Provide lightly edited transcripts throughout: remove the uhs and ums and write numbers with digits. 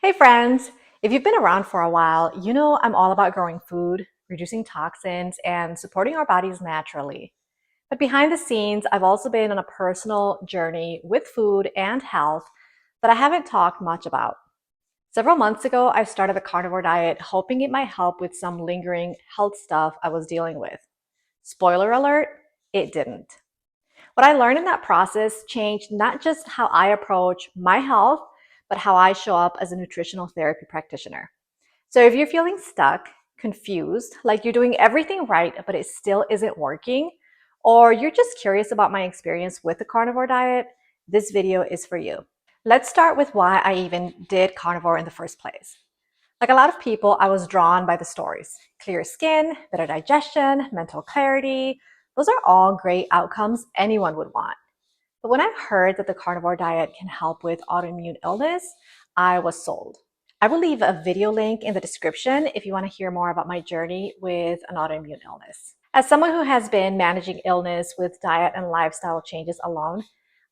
Hey friends! If you've been around for a while, you know I'm all about growing food, reducing toxins, and supporting our bodies naturally. But behind the scenes, I've also been on a personal journey with food and health that I haven't talked much about. Several months ago, I started a carnivore diet, hoping it might help with some lingering health stuff I was dealing with. Spoiler alert, it didn't. What I learned in that process changed not just how I approach my health, but how I show up as a nutritional therapy practitioner. So if you're feeling stuck, confused, like you're doing everything right, but it still isn't working, or you're just curious about my experience with the carnivore diet, this video is for you. Let's start with why I even did carnivore in the first place. Like a lot of people, I was drawn by the stories. Clear skin, better digestion, mental clarity. Those are all great outcomes anyone would want. But when I heard that the carnivore diet can help with autoimmune illness, I was sold. I will leave a video link in the description if you want to hear more about my journey with an autoimmune illness. As someone who has been managing illness with diet and lifestyle changes alone,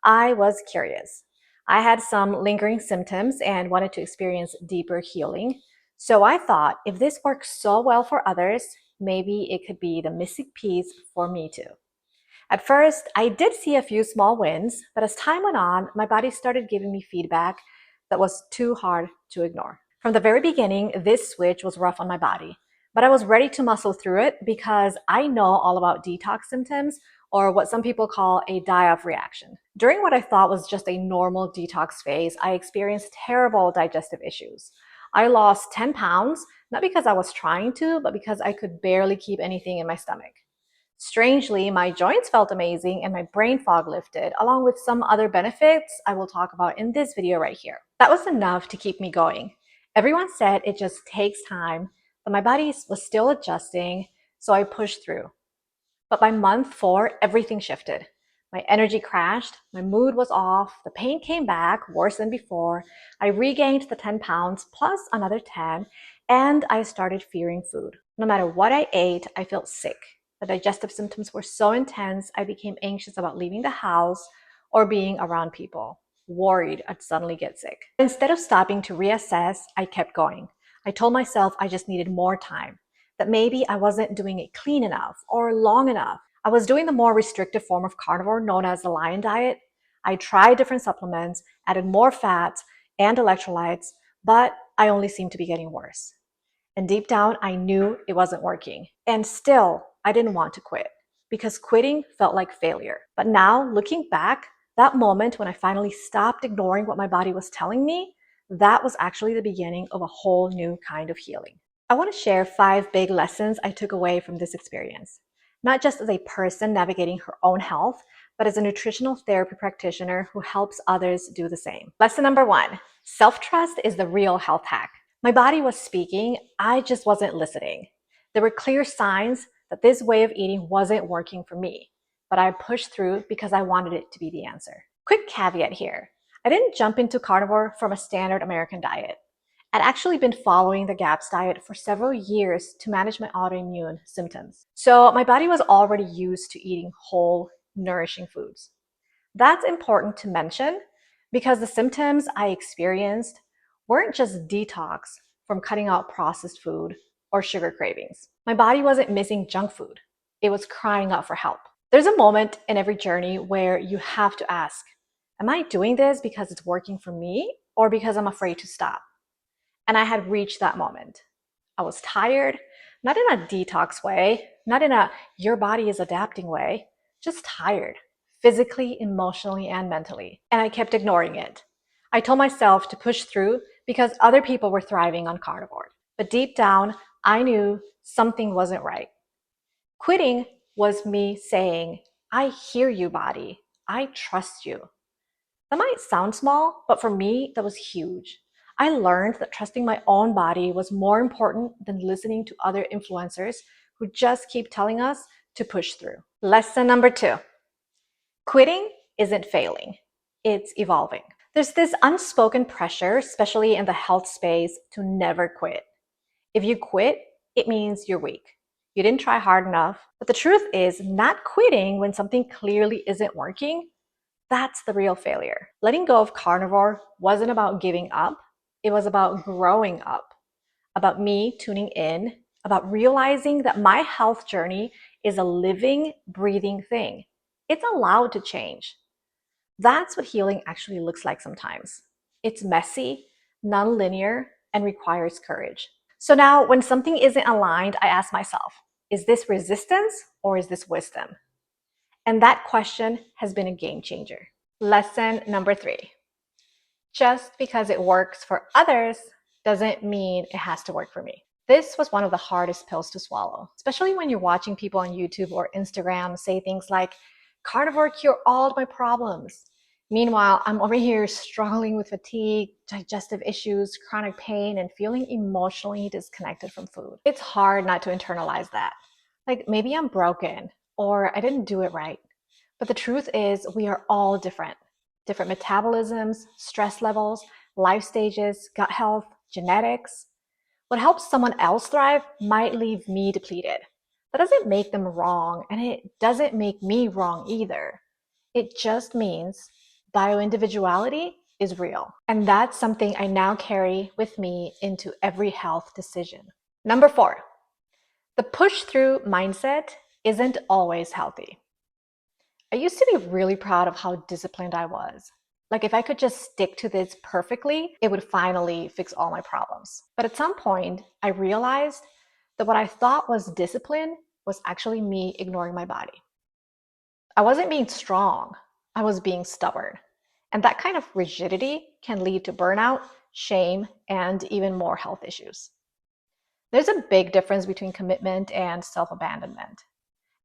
I was curious. I had some lingering symptoms and wanted to experience deeper healing. So I thought, if this works so well for others, maybe it could be the missing piece for me too. At first, I did see a few small wins, but as time went on, my body started giving me feedback that was too hard to ignore. From the very beginning, this switch was rough on my body, but I was ready to muscle through it because I know all about detox symptoms, or what some people call a die-off reaction. During what I thought was just a normal detox phase, I experienced terrible digestive issues. I lost 10 pounds, not because I was trying to, but because I could barely keep anything in my stomach. Strangely, my joints felt amazing and my brain fog lifted, along with some other benefits I will talk about in this video right here. That was enough to keep me going. Everyone said it just takes time, but my body was still adjusting, so I pushed through. But by month 4, everything shifted. My energy crashed, my mood was off, the pain came back worse than before, I regained the 10 pounds plus another 10, and I started fearing food. No matter what I ate, I felt sick. The digestive symptoms were so intense, I became anxious about leaving the house or being around people, worried I'd suddenly get sick. Instead of stopping to reassess, I kept going. I told myself I just needed more time, that maybe I wasn't doing it clean enough or long enough. I was doing the more restrictive form of carnivore known as the lion diet. I tried different supplements, added more fats and electrolytes, but I only seemed to be getting worse. And deep down, I knew it wasn't working. And still, I didn't want to quit because quitting felt like failure. But now, looking back, that moment when I finally stopped ignoring what my body was telling me, that was actually the beginning of a whole new kind of healing. I want to share 5 big lessons I took away from this experience, not just as a person navigating her own health, but as a nutritional therapy practitioner who helps others do the same. Lesson number 1, self-trust is the real health hack. My body was speaking, I just wasn't listening. There were clear signs that this way of eating wasn't working for me, but I pushed through because I wanted it to be the answer. Quick caveat here. I didn't jump into carnivore from a standard American diet. I'd actually been following the GAPS diet for several years to manage my autoimmune symptoms. So my body was already used to eating whole, nourishing foods. That's important to mention because the symptoms I experienced weren't just detox from cutting out processed food or sugar cravings. My body wasn't missing junk food. It was crying out for help. There's a moment in every journey where you have to ask, am I doing this because it's working for me or because I'm afraid to stop? And I had reached that moment. I was tired, not in a detox way, not in a your body is adapting way, just tired, physically, emotionally, and mentally. And I kept ignoring it. I told myself to push through because other people were thriving on carnivore. But deep down, I knew something wasn't right. Quitting was me saying, I hear you, body. I trust you. That might sound small, but for me, that was huge. I learned that trusting my own body was more important than listening to other influencers who just keep telling us to push through. Lesson number 2, quitting isn't failing, it's evolving. There's this unspoken pressure, especially in the health space, to never quit. If you quit, it means you're weak. You didn't try hard enough. But the truth is, not quitting when something clearly isn't working, that's the real failure. Letting go of carnivore wasn't about giving up. It was about growing up, about me tuning in, about realizing that my health journey is a living, breathing thing. It's allowed to change. That's what healing actually looks like sometimes. It's messy, non-linear, and requires courage. So now when something isn't aligned, I ask myself, is this resistance or is this wisdom? And that question has been a game changer. Lesson number 3. Just because it works for others doesn't mean it has to work for me. This was one of the hardest pills to swallow, especially when you're watching people on YouTube or Instagram say things like, carnivore cure all my problems. Meanwhile, I'm over here struggling with fatigue, digestive issues, chronic pain, and feeling emotionally disconnected from food. It's hard not to internalize that. Like maybe I'm broken or I didn't do it right. But the truth is we are all different. Different metabolisms, stress levels, life stages, gut health, genetics. What helps someone else thrive might leave me depleted. That doesn't make them wrong, and it doesn't make me wrong either. It just means bio-individuality is real. And that's something I now carry with me into every health decision. Number 4, the push-through mindset isn't always healthy. I used to be really proud of how disciplined I was. Like if I could just stick to this perfectly, it would finally fix all my problems. But at some point, I realized that what I thought was discipline was actually me ignoring my body. I wasn't being strong, I was being stubborn. And that kind of rigidity can lead to burnout, shame, and even more health issues. There's a big difference between commitment and self-abandonment.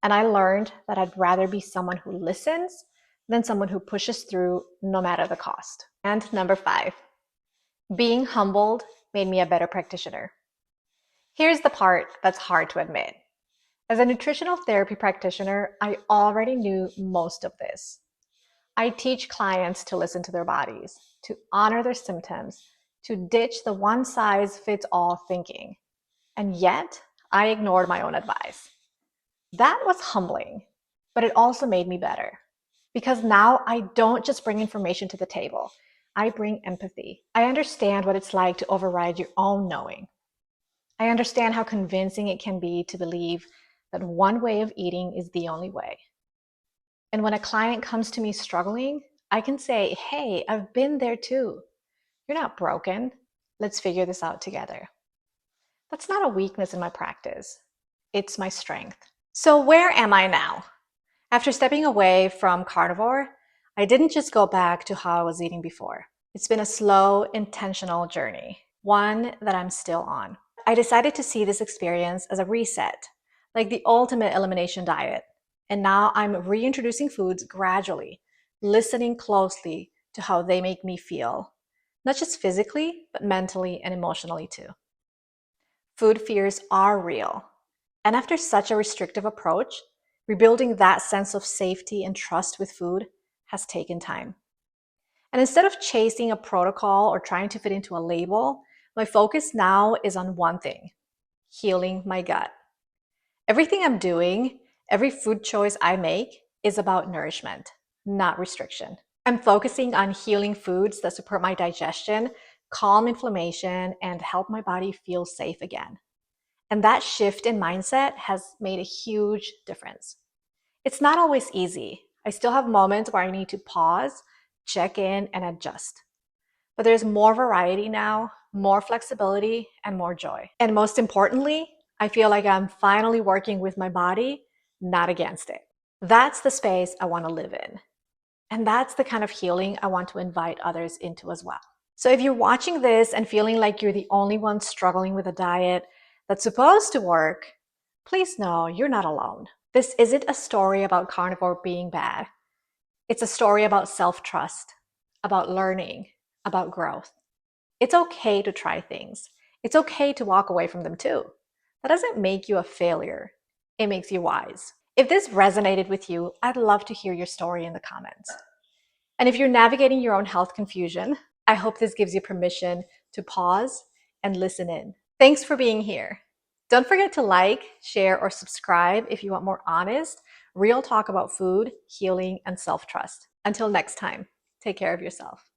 And I learned that I'd rather be someone who listens than someone who pushes through no matter the cost. And number 5, being humbled made me a better practitioner. Here's the part that's hard to admit. As a nutritional therapy practitioner, I already knew most of this. I teach clients to listen to their bodies, to honor their symptoms, to ditch the one-size-fits-all thinking. And yet, I ignored my own advice. That was humbling, but it also made me better. Because now I don't just bring information to the table, I bring empathy. I understand what it's like to override your own knowing. I understand how convincing it can be to believe that one way of eating is the only way. And when a client comes to me struggling, I can say, hey, I've been there too. You're not broken. Let's figure this out together. That's not a weakness in my practice. It's my strength. So where am I now? After stepping away from carnivore, I didn't just go back to how I was eating before. It's been a slow, intentional journey, one that I'm still on. I decided to see this experience as a reset, like the ultimate elimination diet. And now I'm reintroducing foods gradually, listening closely to how they make me feel, not just physically, but mentally and emotionally too. Food fears are real. And after such a restrictive approach, rebuilding that sense of safety and trust with food has taken time. And instead of chasing a protocol or trying to fit into a label, my focus now is on one thing: healing my gut. Everything I'm doing, every food choice I make is about nourishment, not restriction. I'm focusing on healing foods that support my digestion, calm inflammation, and help my body feel safe again. And that shift in mindset has made a huge difference. It's not always easy. I still have moments where I need to pause, check in, and adjust. But there's more variety now, more flexibility, and more joy. And most importantly, I feel like I'm finally working with my body, not against it. That's the space I want to live in. And that's the kind of healing I want to invite others into as well. So if you're watching this and feeling like you're the only one struggling with a diet that's supposed to work, please know you're not alone. This isn't a story about carnivore being bad. It's a story about self-trust, about learning, about growth. It's okay to try things. It's okay to walk away from them too. That doesn't make you a failure. It makes you wise. If this resonated with you, I'd love to hear your story in the comments. And if you're navigating your own health confusion, I hope this gives you permission to pause and listen in. Thanks for being here. Don't forget to like, share, or subscribe if you want more honest, real talk about food, healing, and self-trust. Until next time, take care of yourself.